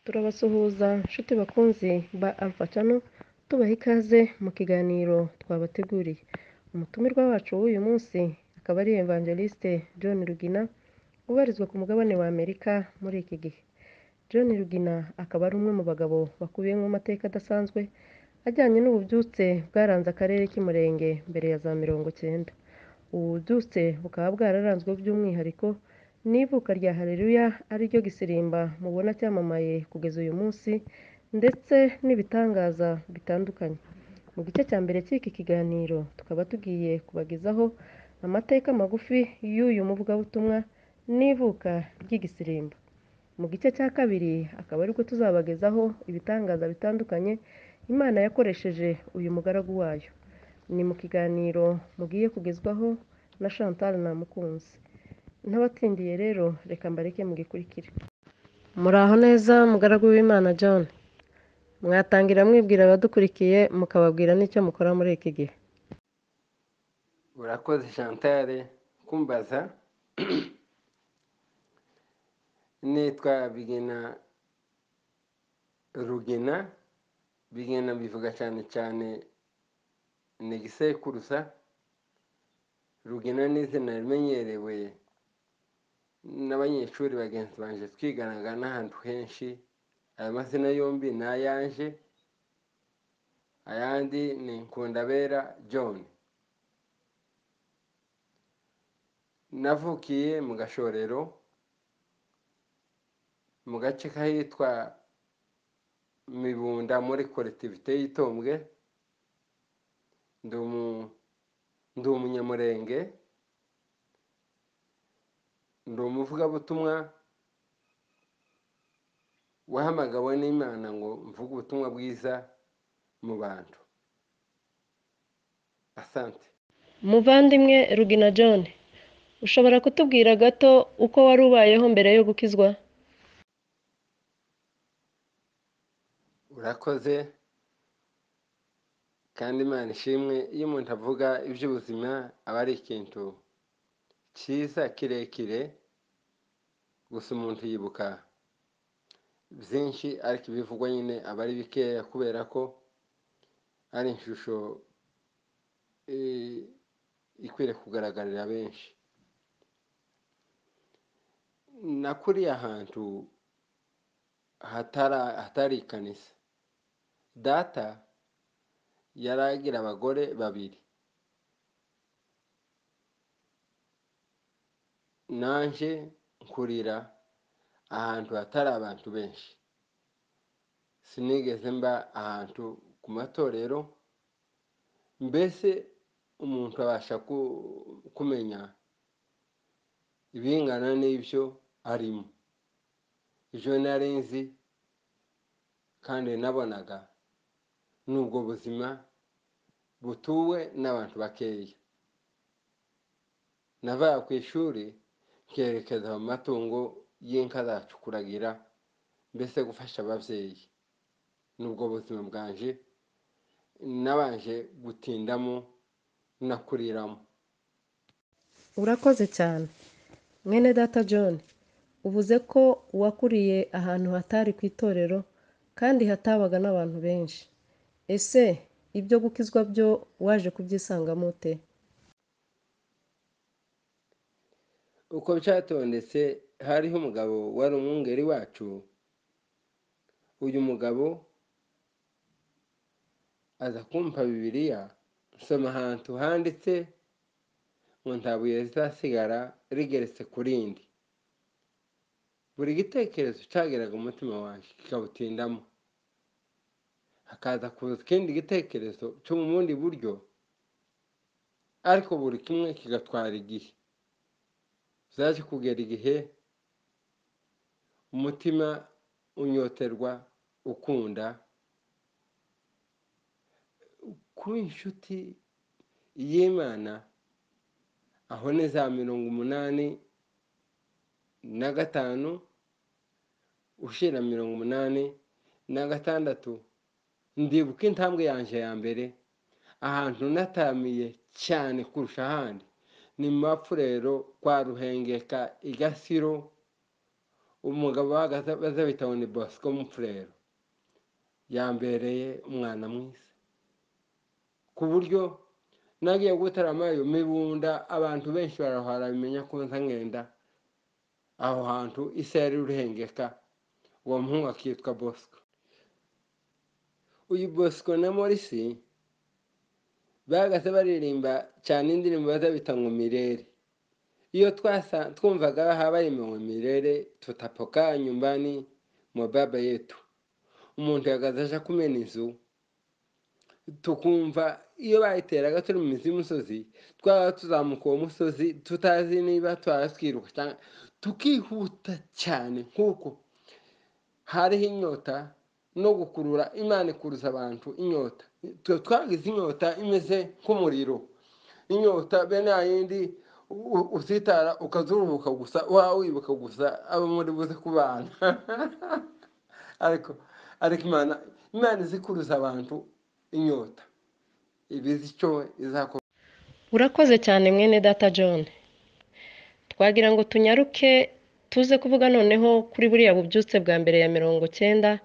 Turabasuhuza nshuti bakunzi ba Alpha Channel, tubaha ikaze mu kiganiro twabateguriye. Umutumirwa wacu w'uyu munsi akaba ari Evangeliste John Rugina, ubarizwa ku mugabane wa Amerika muri iki gihe. John Rugina akaba ari umwe mu bagabo bakubiye mu mateka adasanzwe ajyanye n'ububyutse bwaranze akarere k'Umurenge mbere ya za 90. Ububyutse bukaba bwararanzwe by'umwihariko n'ivuka rya Halleluya ariryo Igisirimba mubona cyamamaye kugeza uyu munsi, ndetse n'ibitangaza bitandukanye. Mu gice cya mbere cy'iki kiganiro tukaba tugiye kubagezaho amateka magufi y'uyu muvugabutumwa n'ivuka ry'Igisirimba. Mu gice cya kabiri akaba ariko tuzabagezaho ibitangaza bitandukanye Imana yakoresheje uyu mugaragu wayo. Ni mu kiganiro mugiye kugezwaho na Chantal na Mukunzi. Ntabatindiye rero reka mbareke mugikurikire. Muraho neza mugaragu w'Imana John. Mwatangira mwibwira abadukurikiye mukababwira n'icyo mukora muri iki gihe. Urakoze Chantal kumbaza. Nitwa Rugina. Bigena bivuga cyane cyane ni igisekuruza. Rugina ni izina rimenyerewe n'abanyeshuri bagenzi banje twiganaga n'ahantu henshi. Aya mazina yombi ni ayanje, ayandi ni Nkundabera John. Navukiye mu Gashorero mu gace kahitwa Mibunda muri collectivité y'Itombwe. Ndi umunyamurenge, ndi umuvugabutumwa wahamagawe n'Imana ngo mvuge ubutumwa bwiza mu bantu. Asante. Muvandimwe Rugina John, ushobora kutubwira gato uko wari ubayeho mbere yo gukizwa? Urakoze kandi Imana ishimwe. Iyo umuntu avuga iby'ubuzima aba ari ikintu cyiza kirekire, gusa umuntu yibuka byinshi ariko ibivugwa nyine aba ari bikeya kubera ko ari ishusho ikwiriye kugaragarira benshi. Nakuriye ahantu hatari ikanisa. Data yaragira abagore babiri, nanje nkurira ahantu hatari abantu benshi. Sinigeze mba ahantu ku matorero, mbese umuntu abasha kumenya ibingana n'ibyo arimo. Ibyo nari nzi kandi nabonaga n'ubwo buzima butuwe n'abantu bakeya. Navaga ku ishuri nkerekeza mu matungo y'inka zacu kuragira, mbese gufasha ababyeyi. N'ubwo buzima bwanje nabanje gutindamo nakuriramo. Urakoze cyane. Mwene data John, uvuze ko wakuriye ahantu hatari ku itorero kandi hatabaga n'abantu benshi. Ese ibyo gukizwa byo waje kubyisangamo ute? Uko byatondetse, hariho umugabo wari umwungeri wacu. Uyu mugabo aza kumpa Bibiliya, nsoma ahantu handitse ngo nta buye rizasigara rigeretse ku rindi. Buri gitekerezo cyageraga umutima wanjye kikawutindamo, hakaza kuza ikindi gitekerezo cyo mu bundi buryo, ariko buri kimwe kigatwara igihe. Zaje kugera igihe umutima unyoterwa ukunda kuba inshuti y'Imana. Aho ni za 85 ushira 86. Ndibuka intambwe yanje ya mbere ahantu natamiye cyane kurusha ahandi ni mu Mapfurero kwa Ruhengeka Igasiro, umugabo bazabita ngo ni Bosco Mufurero yambereye umwana mwiza ku buryo nagiye gutarama iyo mibunda abantu benshi barahara bimenya ko nza ngenda aho hantu isi yari ruhengeka uwo muhungu akitwa Bosco. Uyu Bosco na Morisi bagaze baririmba cyane indirimbo bazabita ngo mirere. Iyo twumvaga habari ngo mirere tutapoka nyumbani mwa baba yetu, umuntu yagaze aje kumena inzu tukumva iyo bayiteraga turi mu mizi y'umusozi twaba tuzamuka uwo musozi tutazi niba twatwiruka cyangwa tukihuta cyane nk'uko hariho inyota no gukurura. Imana ikuruza abantu inyota. Twagize inyota imeze nk'umuriro, inyota bene yindi usitara ukazuruhuka gusa wawe wibuka gusa abo muri buze kubana ariko Imana izikuruza abantu inyota ibizi icyo izakora. Urakoze cyane mwene data John. Twagira ngo tunyaruke tuze kuvuga noneho kuri buriya bubyutse bwa mbere ya 90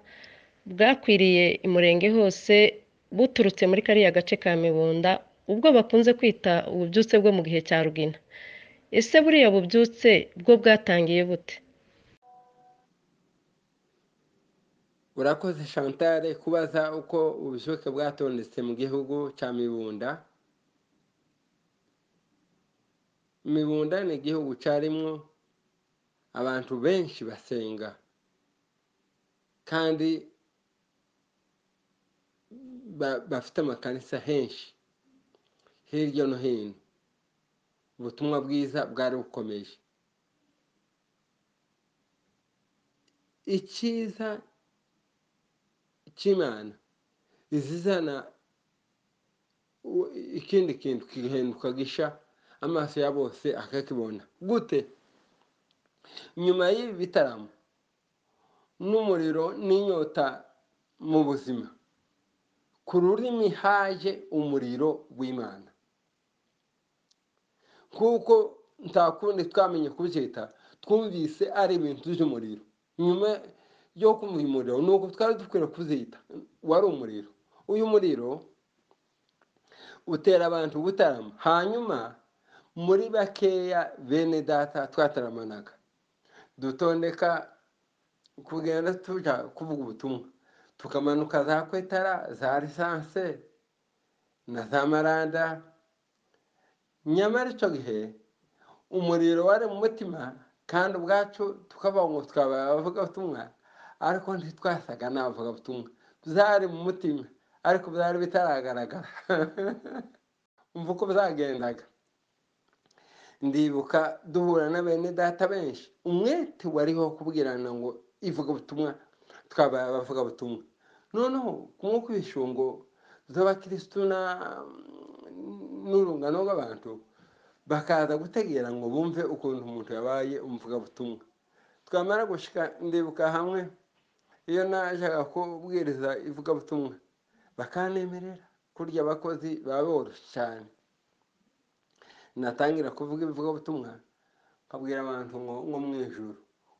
bwakwiriye imurenge hose buturutse muri kariya gace ka Mibunda, ubwo bakunze kwita ububyutse bwo mu gihe cya Rugina. Ese buriya bubyutse bwo bwatangiye bute? Urakoze Chantal kubaza uko ububyuke bwatondetse mu gihugu cya Mibunda. Mibunda ni igihugu cyarimwo abantu benshi basenga kandi bafite amakanisa henshi hirya no hino. Ubutumwa bwiza bwari bukomeje. Icyiza cy'Imana izizana ikindi kintu kigahinduka gisha amaso ya bose akakibona gute. Nyuma y'ibi bitaramo n'umuriro n'inyota mu buzima, ku rurimi haje umuriro w'Imana. Kuko ntakundi twamenye kubyita, twumvise ari ibintu by'umuriro. Nyuma yo kumva umuriro nuko twari dukwiriye kuzita wari umuriro. Uyu muriro utera abantu gutarama. Hanyuma muri bakeya bene data twataramanaga dutondeka kugenda tujya kuvuga ubutumwa, tukamanuka za KWITA, za lisanse na za maranda. Nyamara icyo gihe umuriro wari mu mutima kandi ubwacu tukavuga ngo twabaye abavugabutumwa, ariko ntitwasaga n'abavugabutumwa. Byari mu mutima ariko byari bitaragaragara. Umva uko byagendaga. Ndibuka duhura na bene data benshi, umwete wariho kubwirana ngo ivugabutumwa, twabaye abavugabutumwa. Noneho kumwe kw'ibishungo z'abakirisitu n'urungano rw'abantu bakaza gutegera ngo bumve ukuntu umuntu yabaye umuvugabutumwa. Twamara gushika, ndibuka hamwe iyo najaga kubwiriza ivugabutumwa bakanemerera kurya abakozi baba boroshye cyane. Natangira kuvuga ivugabutumwa nkabwira abantu ngo mu ijuru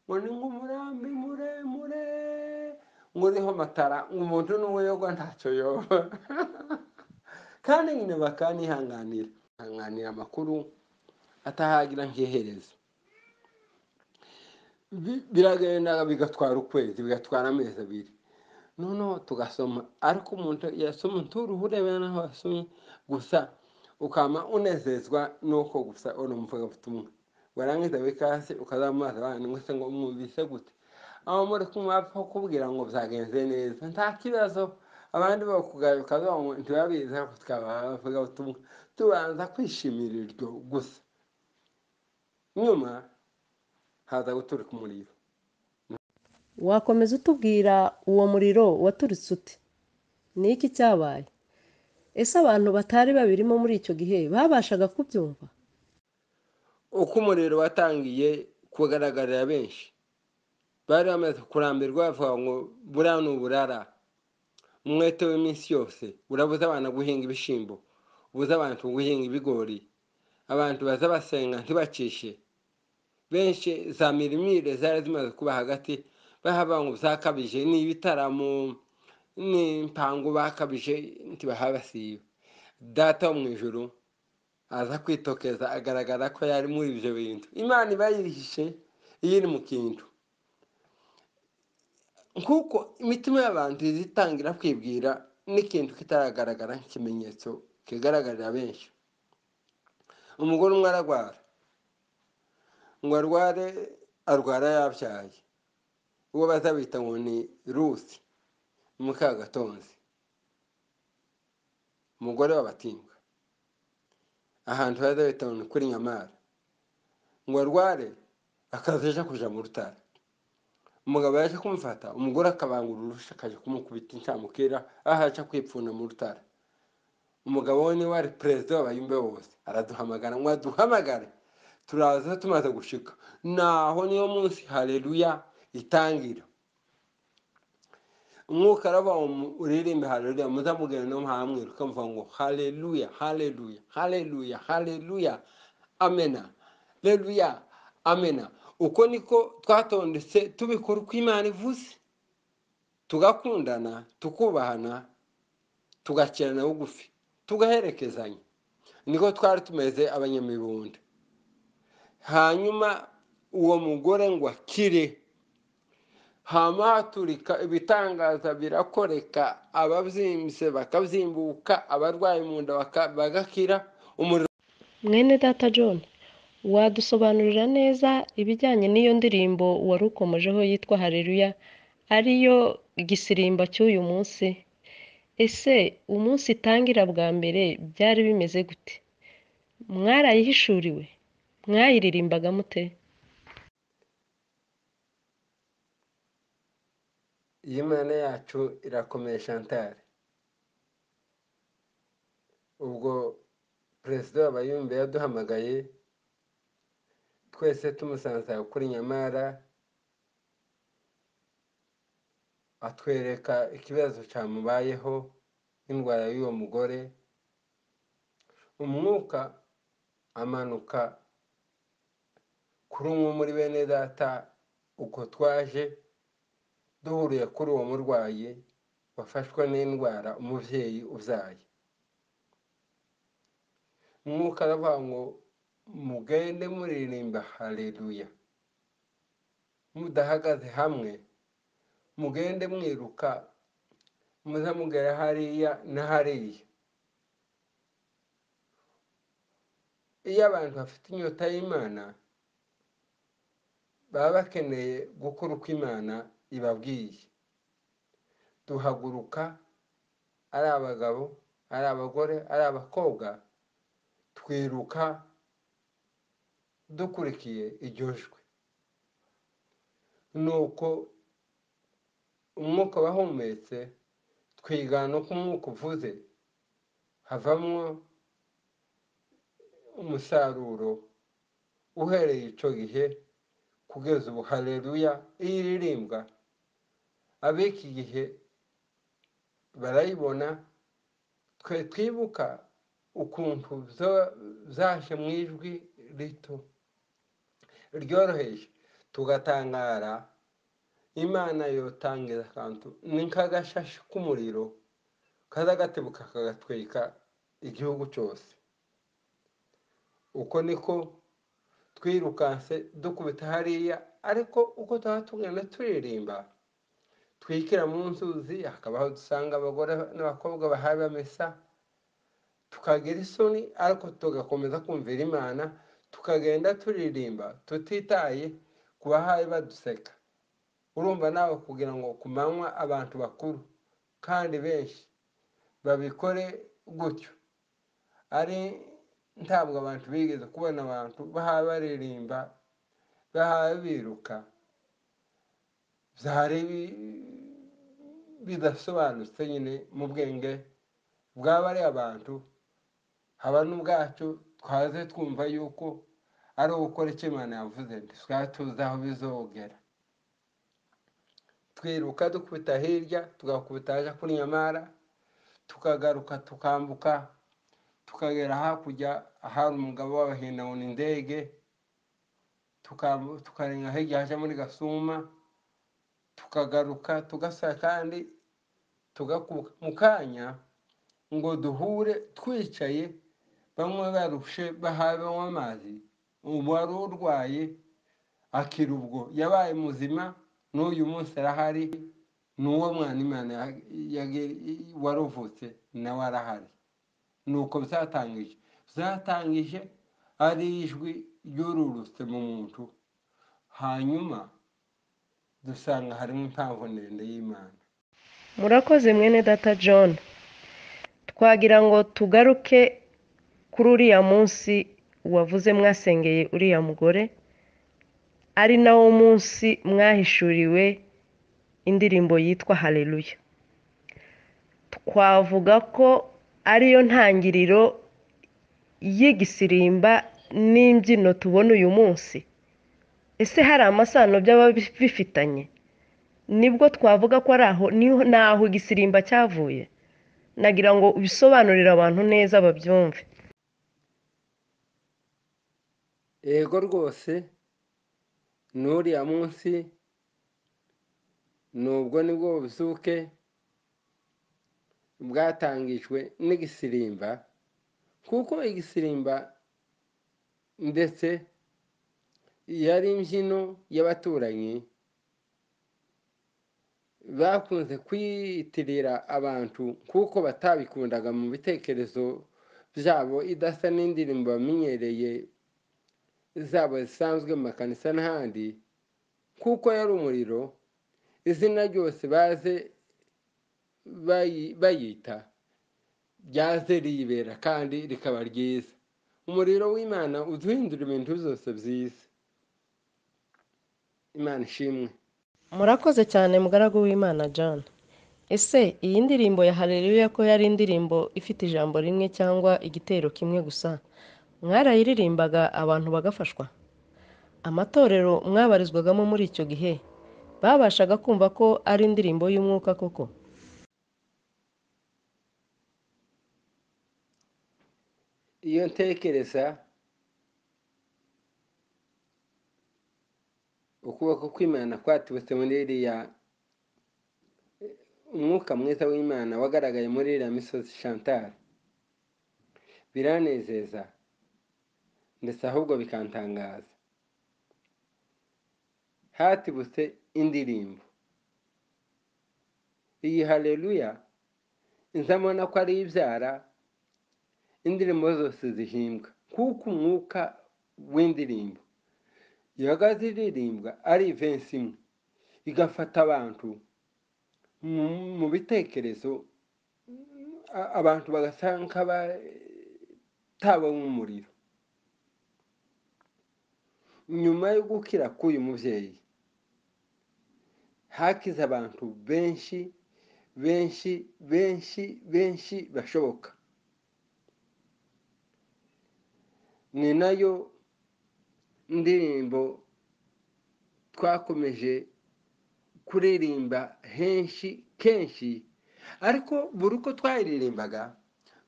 ngo ni nk'umurambi muremure ngo uriho amatara, ngo umuntu n'uwo yogwa ntacyo yoba. Kandi nyine bakanihanganira amakuru atahagira nk'iherezo. Biragenda bigatwara ukwezi, bigatwara amezi abiri. Noneho tugasoma, ariko umuntu yasoma nturuhu urebe naho wasomye gusa ukama unezezwa nuko gusa uri umuvugabutumwa. Warangiza wikase ukazamubaza abantu ngo se ngo mwumvise gute? Aho muri kumwapfa kubwira ngo byagenze neza nta kibazo, abandi bakugaye ukavuga ngo ntibabizi, ariko twaba abavugabutumwa tubanza kwishimira iryo gusa. Nyuma haza guturika umuriro. Wakomeza utubwira uwo muriro waturitse ute? Ni iki cyabaye? Ese abantu batari babirimo muri icyo gihe babashaga kubyumva? Uko umuriro watangiye kugaragarira benshi, bari bamaze kurambirwa bavuga ngo buriya ni uburara. Umwete w'iminsi yose urabuza abantu guhinga ibishyimbo, ubuza abantu guhinga ibigori, abantu baza basenga ntibacishe. benshi za mirimire zari zimaze kuba hagati bahaba ngo zakabije n'ibitaramo n'impangu bakabije ntibahabasiba. Data wo mu ijuru aza kwitokeza agaragara ko yari muri ibyo bintu. Imana iba yihishe iyo iri mu kintu, kuko imitima y'abantu izitangira kwibwira n'ikintu kitaragaragara nk'ikimenyetso kigaragarira benshi. Umugore umwe aragwara, ngo arwara yabyaye, uwo bazabita ngo ni Rusi Mukagatonzi, umugore w'Abatimbwa, ahantu bazabita ngo ni kuri Nyamara. Ngo arware akaza kuja mu rutare, umugabo yaje kumufata, umugore akabangura urusha akaje kumukubita incamukera aho aca kwipfuna mu rutare. Umugabo we niwe wari perezida w'abayumbe bose, araduhamagara ngo aduhamagare turaza tumaze gushika. Naho niyo munsi haleluya itangira. Umwuka arava uririmbe haleluya, muzamugenda no hamwiruka mvuga ngo haleluya haleluya haleluya haleluya amena haleluya amena. Uko niko twatondetse tubikora uko Imana ivuze, tugakundana tukubahana tugakirana bugufi tugaherekezanya. Niko twari tumeze abanyamibunda. Hanyuma uwo mugore ngo akire, hama haturika ibitangaza birakoreka, ababyimbye bakabyimbuka, abarwayi mu nda bagakira. Mwene data John, wadusobanurira neza ibijyanye n'iyo ndirimbo wari ukomejeho yitwa haleluya, ariyo igisirimba cy'uyu munsi? Ese umunsi itangira bwa mbere byari bimeze gute? Mwarayihishuriwe? Mwayiririmbaga mute? Imana yacu irakomeye Chantal. Ubwo perezida w'abayumbe yaduhamagaye twese tumusanze kuri Nyamara, atwereka ikibazo cyamubayeho, indwara y'uwo mugore. Umwuka amanuka kuri umwe muri bene data uko twaje duhuriye kuri uwo murwayi wafashwe n'indwara, umubyeyi ubyaye. Umwuka aravuga ngo mugende muririmba haleluya, mudahagaze hamwe, mugende mwiruka, muzamugera hariya na hariya. Iyo abantu bafite inyota y'Imana baba bakeneye gukora uko Imana ibabwiye. Duhaguruka, ari abagabo, ari abagore, ari abakobwa, twiruka dukurikiye iryo jwi. Nuko umwuka wahumetse twigana uko umwuka uvuze, havamwo umusaruro uhereye icyo gihe kugeza ubu. Haleluya iyo iririmbwa ab'iki gihe barayibona. Twe twibuka ukuntu zaje mu ijwi rito ryoroheje, tugatangara. Imana yotangiza akantu ni nk'agashashi k'umuriro kaza gatebuka kagatwika igihugu cyose. Uko niko twirukanse dukubita hariya, ariko uko tuba tugenda turirimba twikira mu nzuzi, hakabaho dusanga abagore n'abakobwa bahaye bamesa, tukagira isoni, ariko tugakomeza kumvira Imana, tukagenda turirimba tutitaye ku bahaye baduseka. Urumva nawe kugira ngo ku manywa abantu bakuru kandi benshi babikore gutyo, ari ntabwo abantu bigeze kubona abantu bahaye baririmba, bahaye biruka, byari bidasobanutse nyine mu bwenge bwaba ari abantu. Haba n'ubwacu twaze twumva yuko ari ugukora icyo Imana yavuze, twari tuzi aho bizogera. Twiruka dukubita hirya, tugakubita haja kuri Nyamara, tukagaruka tukambuka tukagera hakurya ahari umugabo w'abahinda ngo ni indege, tukarenga hirya haja muri Gasuma tukagaruka tugasa kandi tugakuka mu kanya ngo duhure twicaye bamwe barushe bahabanywa amazi wari urwaye akira ubwo yabaye muzima n'uyu munsi arahari n'uwo mwana Imana waruvutse nawe arahari. Nuko byatangije ari ijwi ryururutse mu muntu, hanyuma dusanga harimo impamvu ndende y'Imana. Murakoze mwene data John. Twagira ngo tugaruke kuri uriya munsi wavuze mwasengeye uriya mugore, ari nawo munsi mwahishuriwe indirimbo yitwa HALLELUYA. Twavuga ko ariyo ntangiriro y'igisirimba n'imbyino tubona uyu munsi. Ese hari amasano byaba bifitanye? Nibwo twavuga ko ari aho naho igisirimba cyavuye? Nagira ngo ubisobanurire abantu neza babyumve. Yego rwose, n'uriya munsi nubwo nibwo buzuke bwatangijwe n'igisirimba, kuko igisirimba ndetse yari imbyino y'abaturanyi bakunze kwiyitirira abantu kuko batabikundaga mu bitekerezo byabo, idasa n'indirimbo bamenyereye zabo zisanzwe mu makanisa n'ahandi, kuko yari umuriro. Izina ryose baze bayita ryaze ribera kandi rikaba ryiza. Umuriro w'Imana uduhindura ibintu byose byiza. Imana ishimwe. Murakoze cyane mugaragu w'Imana John. Ese iyi ndirimbo ya HALLELUYA ko yari indirimbo ifite ijambo rimwe cyangwa igitero kimwe gusa, mwarayiririmbaga abantu bagafashwa? Amatorero mwabarizwagamo muri icyo gihe babashaga kumva ko ari indirimbo y'umwuka koko? Iyo ntekereza ukuboko kw'Imana kwatubutse muri iriya, umwuka mwiza w'Imana wagaragaye muri iriya misozi Chantal, biranezeza ndetse ahubwo bikantangaza. Hatibutse indirimbo iyi HALLELUYA, nzamona ko ari ibyara indirimbo zose zihimbwa, kuko umwuka w'indirimbo yagaze iririmbwa ari ivensi imwe, igafata abantu mu bitekerezo, abantu bagasanga batabonye umuriro. Nyuma yo gukira k'uyu mubyeyi hakize abantu benshi benshi benshi benshi bashoboka. Ni nayo ndirimbo twakomeje kuririmba henshi kenshi, ariko buri uko twayiririmbaga,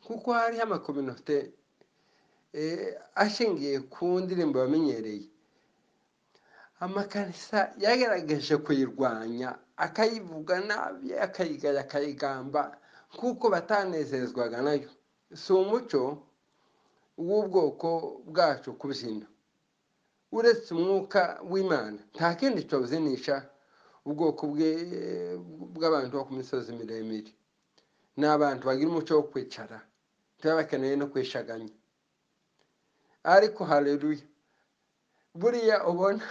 kuko hariho amakominote ashingiye ku ndirimbo bamenyereye, amakanisa yagerageje kuyirwanya, akayivuga nabi, akayigaya, akayigamba, kuko batanezezwaga nayo. Si umuco w'ubwoko bwacu kubyina. Uretse umwuka w'Imana nta kindi cyawuzinisha ubwoko bw'abantu bo ku misozi miremire. Ni abantu bagira umuco wo kwicara, ntibaba bakeneye no kwishaganya. Ariko HALLELUYA buriya ubona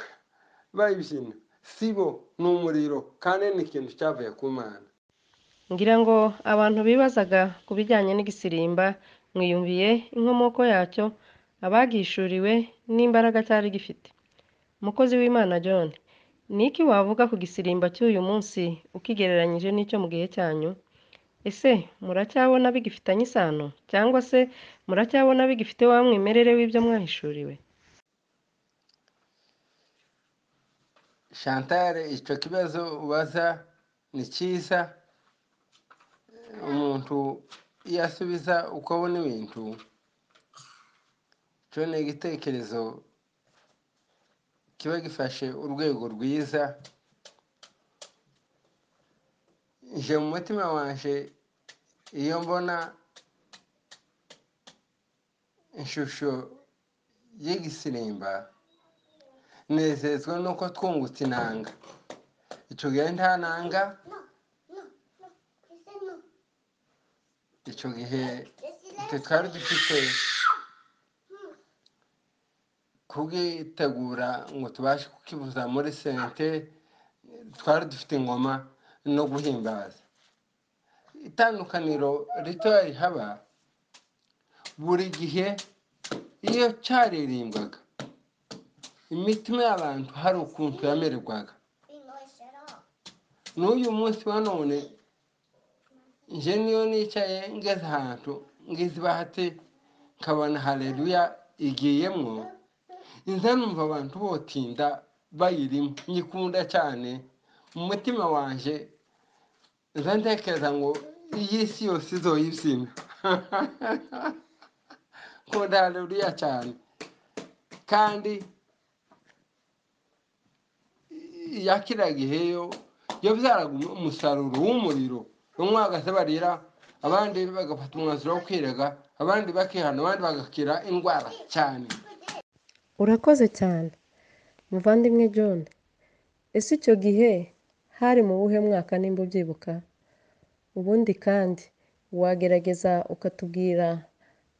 bayibyina sibo, ni umuriro kandi ni ikintu cyavuye ku Mana. Ngira ngo abantu bibazaga ku bijyanye n'igisirimba mwiyumviye inkomoko yacyo, abagishuriwe n'imbaraga cyari gifite. Umukozi w'Imana John, ni iki wavuga ku gisirimba cy'uyu munsi ukigereranyije n'icyo mu gihe cyanyu? Ese muracyabona bigifitanye isano, cyangwa se muracyabona bigifite wa mwimerere w'ibyo mwahishuriwe? Chantal, icyo kibazo ubaza ni cyiza. Umuntu iyo asubiza uko abona ibintu, cyo ni igitekerezo kiba gifashe urwego rwiza. Je mu mutima wanje iyo mbona ishusho y'igisirimba nezezwa nuko twungutse inanga. Icyo gihe nta nanga, icyo gihe twari dufite kugitegura ngo tubashe kukivuza muri sente, twari dufite ingoma no guhimbaza. Itandukaniro ritoya rihaba, buri gihe iyo cyaririmbwaga imitima y'abantu hari ukuntu yamererwaga. N'uyu munsi wa none nje niyo nicaye ngeze ahantu ngize bahati nkabona haleluya igiyemwo, inza numva abantu botinda bayirimo, nyikunda cyane mu mutima wanje. Nza ntekereza ngo iyi si yose izoyibyina. Nkunda haleluya cyane, kandi yakira gihe yo byaraga umusaruro w'umuriro. Bamwe bagahita barira, abandi bagafata umwanzuro wo kwirega, abandi bakihana, abandi bagakira indwara cyane. Urakoze cyane muvandimwe John. Ese icyo gihe hari mu buhe mwaka nimba ubyibuka? Ubundi kandi wagerageza ukatubwira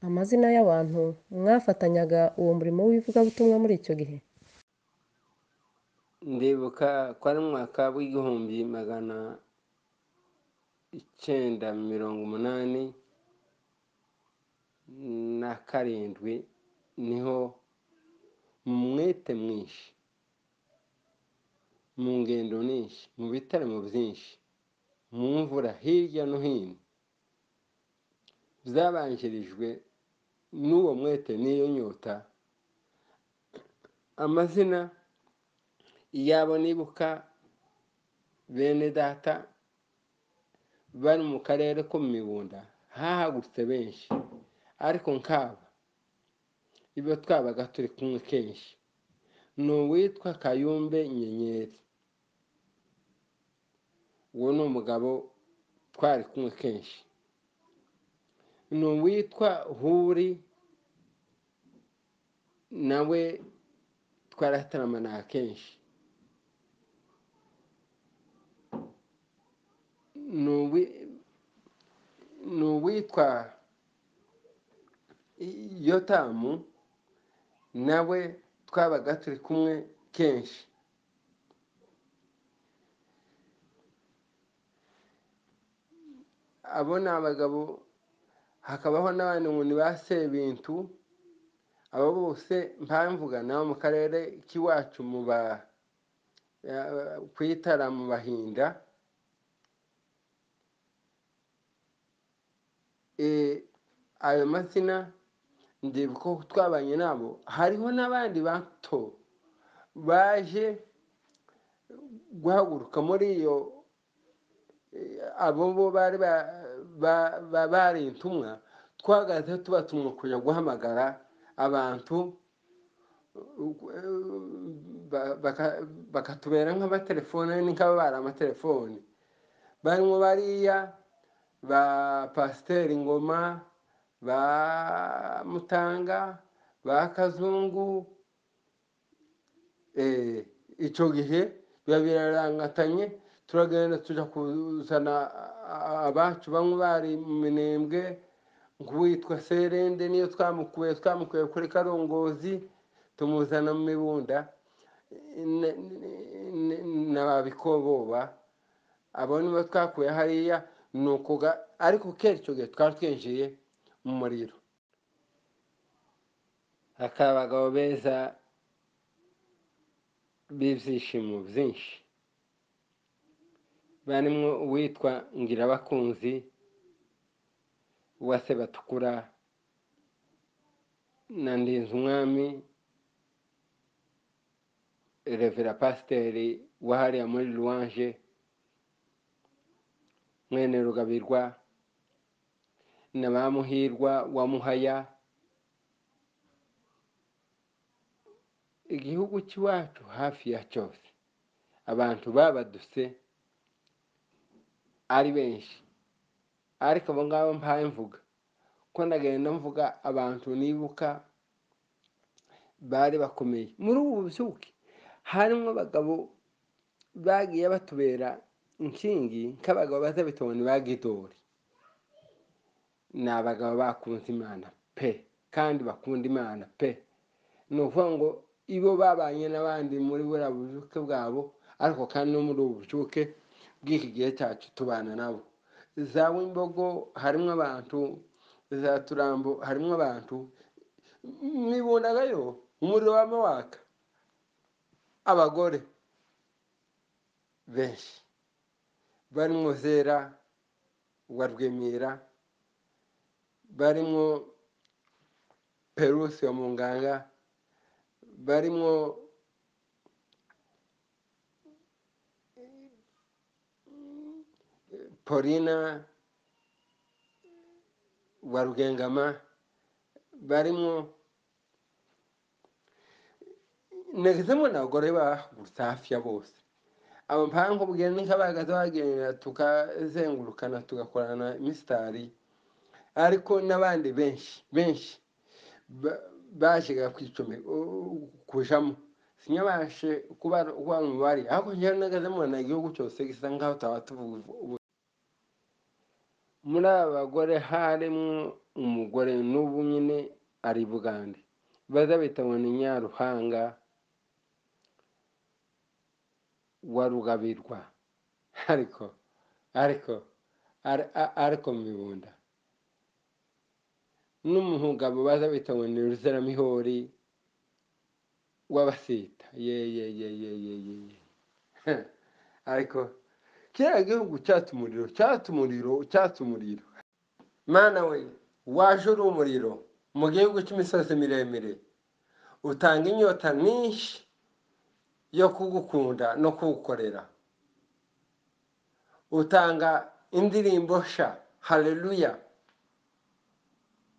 amazina y'abantu mwafatanyaga uwo murimo w'ivugabutumwa muri icyo gihe? Ndibuka ko ari umwaka w'1987 niho mu mwete mwinshi, mu ngendo nyinshi, mu bitaramo byinshi, mu mvura hirya no hino, byabanjirijwe n'uwo mwete n'iyo nyota. Amazina yabo nibuka bene data bari mu karere ko mu Mibunda hahagurutse benshi, ariko nkaba ibyo twabaga turi kumwe kenshi ni uwitwa Kayumbe Nyenyeri. Uwo ni umugabo twari kumwe kenshi. Ni uwitwa Huri, nawe twarataramana kenshi. Ni uwitwa Yotamu, nawe twabaga turi kumwe kenshi. Abo ni abagabo. Hakabaho n'abandi ngo ni ba Sebintu. Abo bose mpamvuga nabo mu karere k'iwacu mu KWITA mu Bahinda. Ayo mazina ndibuka ko twabanye nabo. Hariho n'abandi bato baje guhaguruka muri iyo, abo bo bari intumwa, twagaze tubatumwa kujya guhamagara abantu, bakatubera nk'abatelefone, nk'ababara amatelefoni. Barimo bariya ba Pasiteri Ngoma, ba Mutanga, ba Kazungu. Icyo gihe biba birarangatanye, turagenda tujya kuzana abacu bamwe bari mu Minembwe, nk'uwitwa Serende niyo twamukuye kuri Karongozi tumuzana mu Mibunda, na ba Bikoboba. Abo nibo twakuye hariya. Nuko ariko kera icyo gihe twari twinjiye mu muriro. Hakaba abagabo beza b'ibyishimo byinshi, barimo uwitwa Ngirabakunzi, Uwase Batukura, na Ndinzumwami, Revera Pasiteri wahariya muri Louange, mwene Rugabirwa, na ba Muhirwa wa Muhaya. igihugu cy'iwacu hafi ya cyose abantu babaduse ari benshi, ariko abo ngabo mpaye mvuga ko ndagenda mvuga abantu nibuka bari bakomeye muri ubu bubyuke. Harimo abagabo bagiye batubera inkingi nk'abagabo bazabitoni bagidori. Ni abagabo bakunze Imana pe kandi bakunda Imana pe. Ni ukuvuga ngo ibo babanye n'abandi muri buriya bubyuke bwabo, ariko kandi no muri ubu bubyuke bw'iki gihe cyacu tubana nabo. Za Wimbogo harimo abantu, za Turambo harimo abantu, Mibundagayo umuriro w'amawaka, abagore benshi barimo Zera wa Rwemera, barimo Perusi wa Munganga, barimo Paulina wa Rugengama, barimo negezemo n'abagore bahagurutse hafi ya bose. Abo mpango bugenda nk'abagaza bagenda tukazengurukana tugakorana imisitari, ariko n'abandi benshi bashiga kwicome kujamo sinyabashe kuba umubare, ariko njyewe negezemo na igihugu cyose gisa nkaho taba tuvuga. Muri aba bagore harimo umugore n'ubu nyine ari Bugande baza bita ngo ni Nyaruhanga wa Rugabirwa, ariko Mibunda n'umugabo baza bita ngo ni Ruzeramihori w'Abasita ariko kiriya gihugu cyatse umuriro. Mana we waje uri umuriro mu gihugu cy'imisozi miremire, utanga inyota nyinshi yo kugukunda no kugukorera. Utanga indirimbo sha haleluya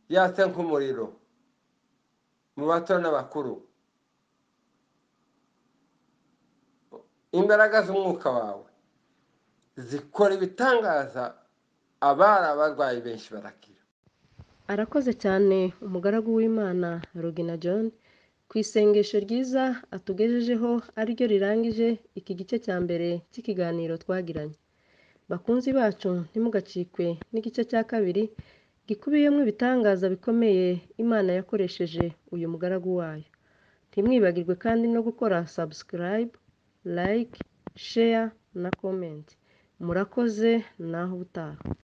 yatse nk'umuriro mu bato n'abakuru. Imbaraga z'umwuka wawe zikora ibitangaza, abari abarwayi benshi barakira. Arakoze cyane umugaragu w'Imana Rugina John ku isengesho ryiza atugejejeho, ariryo rirangije iki gice cya mbere cy'ikiganiro twagiranye. Bakunzi bacu, ntimugacikwe n'igice cya kabiri gikubiyemo ibitangaza bikomeye Imana yakoresheje uyu mugaragu wayo. Ntimwibagirwe kandi no gukora subscribe, like, share na comment. Murakoze naho ubutaha.